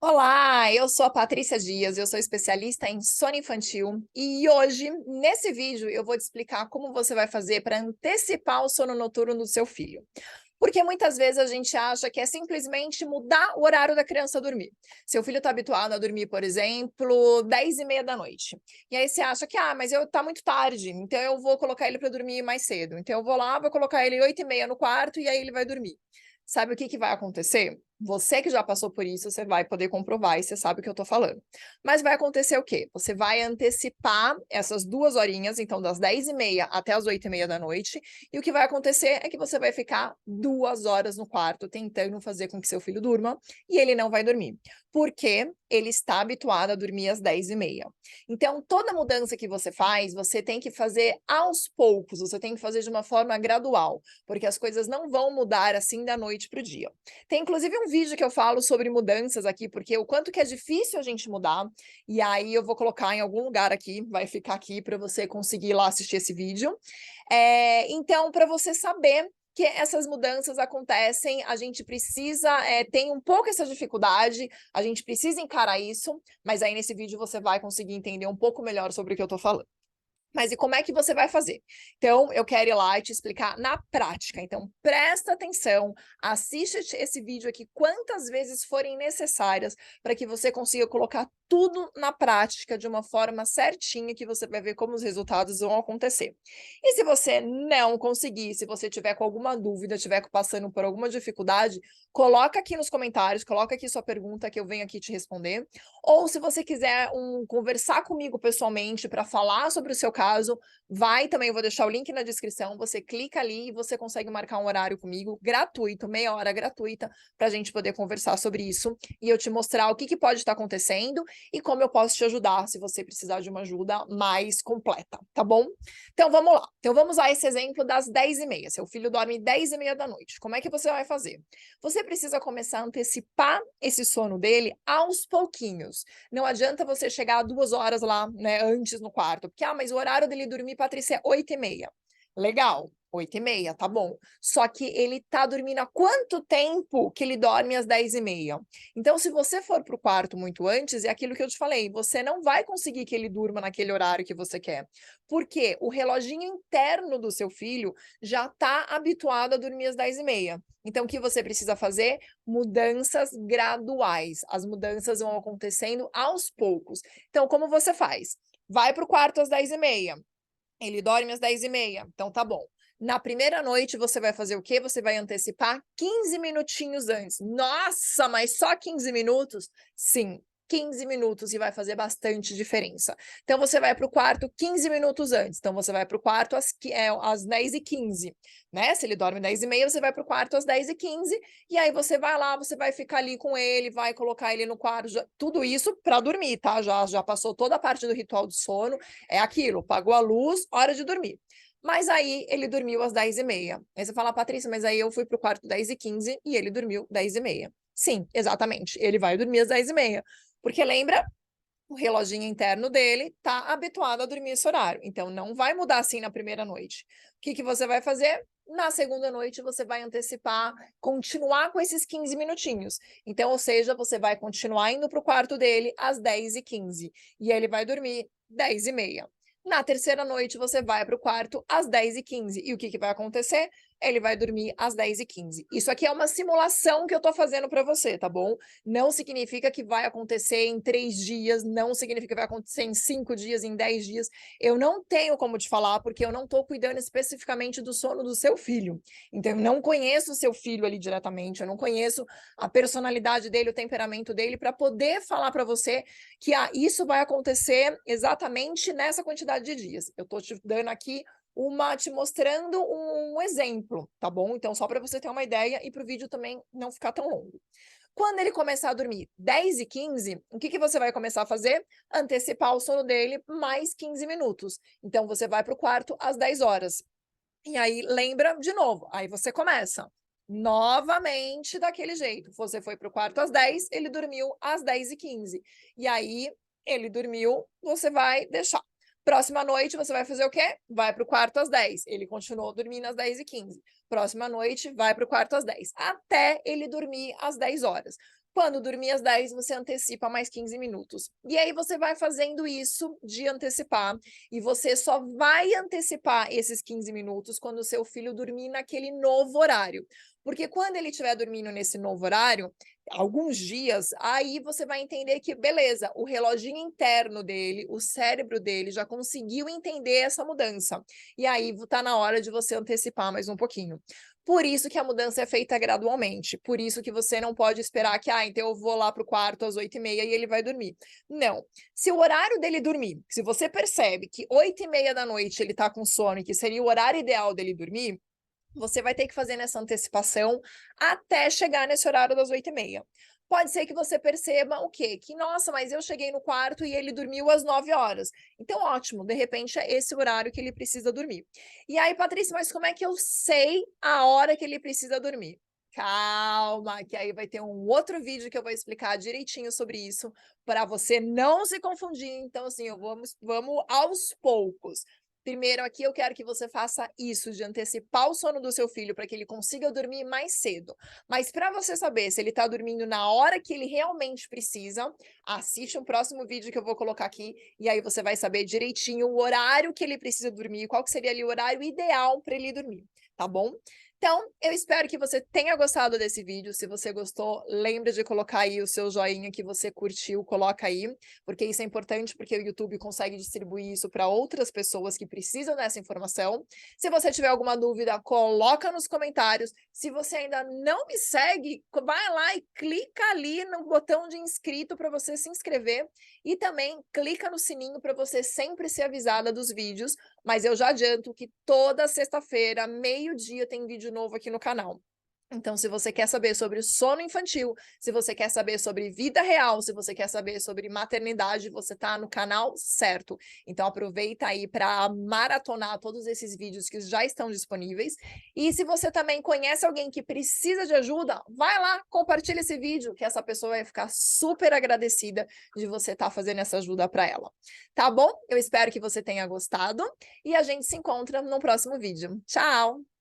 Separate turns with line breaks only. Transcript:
Olá, eu sou a Patrícia Dias, eu sou especialista em sono infantil e hoje, nesse vídeo, eu vou te explicar como você vai fazer para antecipar o sono noturno do seu filho. Porque muitas vezes a gente acha que é simplesmente mudar o horário da criança dormir. Seu filho está habituado a dormir, por exemplo, 10h30 da noite. E aí você acha que, mas tá muito tarde, então eu vou colocar ele para dormir mais cedo. Então eu vou lá, vou colocar ele 8h30 no quarto e aí ele vai dormir. Sabe o que vai acontecer? Você que já passou por isso, você vai poder comprovar e você sabe o que eu tô falando. Mas vai acontecer o quê? Você vai antecipar essas 2 horinhas, então das 10h30 até as 8h30 da noite, e o que vai acontecer é que você vai ficar 2 horas no quarto tentando fazer com que seu filho durma, e ele não vai dormir, porque ele está habituado a dormir às 10h30. Então, toda mudança que você faz, você tem que fazer aos poucos, você tem que fazer de uma forma gradual, porque as coisas não vão mudar assim da noite para o dia. Tem inclusive um vídeo que eu falo sobre mudanças aqui, porque o quanto que é difícil a gente mudar, e aí eu vou colocar em algum lugar aqui, vai ficar aqui para você conseguir ir lá assistir esse vídeo. Então, para você saber que essas mudanças acontecem, a gente precisa, tem um pouco essa dificuldade, a gente precisa encarar isso, mas aí nesse vídeo você vai conseguir entender um pouco melhor sobre o que eu tô falando. Mas e como é que você vai fazer? Então, eu quero ir lá e te explicar na prática. Então, presta atenção, assiste esse vídeo aqui quantas vezes forem necessárias para que você consiga colocar tudo na prática de uma forma certinha que você vai ver como os resultados vão acontecer. E se você não conseguir, se você tiver com alguma dúvida, tiver passando por alguma dificuldade, coloca aqui nos comentários, coloca aqui sua pergunta que eu venho aqui te responder. Ou se você quiser conversar comigo pessoalmente para falar sobre o seu caso, vai também, eu vou deixar o link na descrição, você clica ali e você consegue marcar um horário comigo, gratuito, meia hora gratuita, para a gente poder conversar sobre isso e eu te mostrar o que pode estar acontecendo e como eu posso te ajudar se você precisar de uma ajuda mais completa, tá bom? Então vamos lá. Então vamos a esse exemplo das 10h30. Seu filho dorme 10h30 da noite. Como é que você vai fazer? Você precisa começar a antecipar esse sono dele aos pouquinhos. Não adianta você chegar 2 horas lá, né, antes no quarto, porque, mas o horário dele dormir, Patrícia, é 8h30. Legal, 8h30, tá bom. Só que ele tá dormindo há quanto tempo que ele dorme às 10h30? Então, se você for para o quarto muito antes, é aquilo que eu te falei, você não vai conseguir que ele durma naquele horário que você quer. Porque o reloginho interno do seu filho já está habituado a dormir às 10h30. Então, o que você precisa fazer? Mudanças graduais. As mudanças vão acontecendo aos poucos. Então, como você faz? Vai para o quarto às 10h30. Ele dorme às 10h30, então tá bom. Na primeira noite, você vai fazer o quê? Você vai antecipar 15 minutinhos antes. Nossa, mas só 15 minutos? Sim, 15 minutos e vai fazer bastante diferença. Então, você vai para o quarto 15 minutos antes. Então, você vai para o quarto às 10h15, né? Se ele dorme 10h30, você vai para o quarto às 10h15 e aí você vai lá, você vai ficar ali com ele, vai colocar ele no quarto, tudo isso para dormir, tá? Já passou toda a parte do ritual do sono, é aquilo, apagou a luz, hora de dormir. Mas aí ele dormiu às 10h30. Aí você fala, Patrícia, mas aí eu fui pro quarto 10h15 e ele dormiu 10h30. Sim, exatamente. Ele vai dormir às 10h30. Porque lembra, o reloginho interno dele tá habituado a dormir esse horário. Então não vai mudar assim na primeira noite. O que você vai fazer? Na segunda noite você vai antecipar, continuar com esses 15 minutinhos. Então, ou seja, você vai continuar indo para o quarto dele às 10h15 e ele vai dormir 10h30. Na terceira noite, você vai para o quarto às 10h15. E o que vai acontecer? Ele vai dormir às 10h15. Isso aqui é uma simulação que eu estou fazendo para você, tá bom? Não significa que vai acontecer em 3 dias, não significa que vai acontecer em 5 dias, em 10 dias. Eu não tenho como te falar, porque eu não estou cuidando especificamente do sono do seu filho. Então, eu não conheço o seu filho ali diretamente, eu não conheço a personalidade dele, o temperamento dele, para poder falar para você que isso vai acontecer exatamente nessa quantidade de dias. Eu estou te dando aqui te mostrando um exemplo, tá bom? Então, só para você ter uma ideia e para o vídeo também não ficar tão longo. Quando ele começar a dormir 10h15, o que você vai começar a fazer? Antecipar o sono dele mais 15 minutos. Então, você vai para o quarto às 10 horas. E aí, lembra de novo. Aí você começa novamente daquele jeito. Você foi para o quarto às 10, ele dormiu às 10h15. E aí, ele dormiu, você vai deixar. Próxima noite, você vai fazer o quê? Vai para o quarto às 10. Ele continuou dormindo às 10h15. próxima noite vai para o quarto às 10, até ele dormir às 10 horas. Quando dormir às 10, você antecipa mais 15 minutos. E aí você vai fazendo isso de antecipar, e você só vai antecipar esses 15 minutos quando o seu filho dormir naquele novo horário. Porque quando ele estiver dormindo nesse novo horário, alguns dias, aí você vai entender que, beleza, o reloginho interno dele, o cérebro dele já conseguiu entender essa mudança. E aí está na hora de você antecipar mais um pouquinho. Por isso que a mudança é feita gradualmente. Por isso que você não pode esperar que, então eu vou lá para o quarto às 8h30 e ele vai dormir. Não. Se o horário dele dormir, se você percebe que 8h30 da noite ele está com sono e que seria o horário ideal dele dormir, você vai ter que fazer nessa antecipação até chegar nesse horário das 8h30. Pode ser que você perceba o quê? Que, nossa, mas eu cheguei no quarto e ele dormiu às 9 horas. Então, ótimo, de repente é esse horário que ele precisa dormir. E aí, Patrícia, mas como é que eu sei a hora que ele precisa dormir? Calma, que aí vai ter um outro vídeo que eu vou explicar direitinho sobre isso, para você não se confundir. Então, assim, vamos aos poucos. Primeiro aqui eu quero que você faça isso, de antecipar o sono do seu filho para que ele consiga dormir mais cedo. Mas para você saber se ele está dormindo na hora que ele realmente precisa, assiste o próximo vídeo que eu vou colocar aqui e aí você vai saber direitinho o horário que ele precisa dormir, qual que seria ali o horário ideal para ele dormir, tá bom? Então, eu espero que você tenha gostado desse vídeo. Se você gostou, lembre de colocar aí o seu joinha que você curtiu, coloca aí, porque isso é importante, porque o YouTube consegue distribuir isso para outras pessoas que precisam dessa informação. Se você tiver alguma dúvida, coloca nos comentários. Se você ainda não me segue, vai lá e clica ali no botão de inscrito para você se inscrever e também clica no sininho para você sempre ser avisada dos vídeos. Mas eu já adianto que toda sexta-feira, meio-dia, tem vídeo novo aqui no canal. Então, se você quer saber sobre sono infantil, se você quer saber sobre vida real, se você quer saber sobre maternidade, você está no canal certo. Então, aproveita aí para maratonar todos esses vídeos que já estão disponíveis. E se você também conhece alguém que precisa de ajuda, vai lá, compartilha esse vídeo, que essa pessoa vai ficar super agradecida de você estar fazendo essa ajuda para ela. Tá bom? Eu espero que você tenha gostado e a gente se encontra no próximo vídeo. Tchau!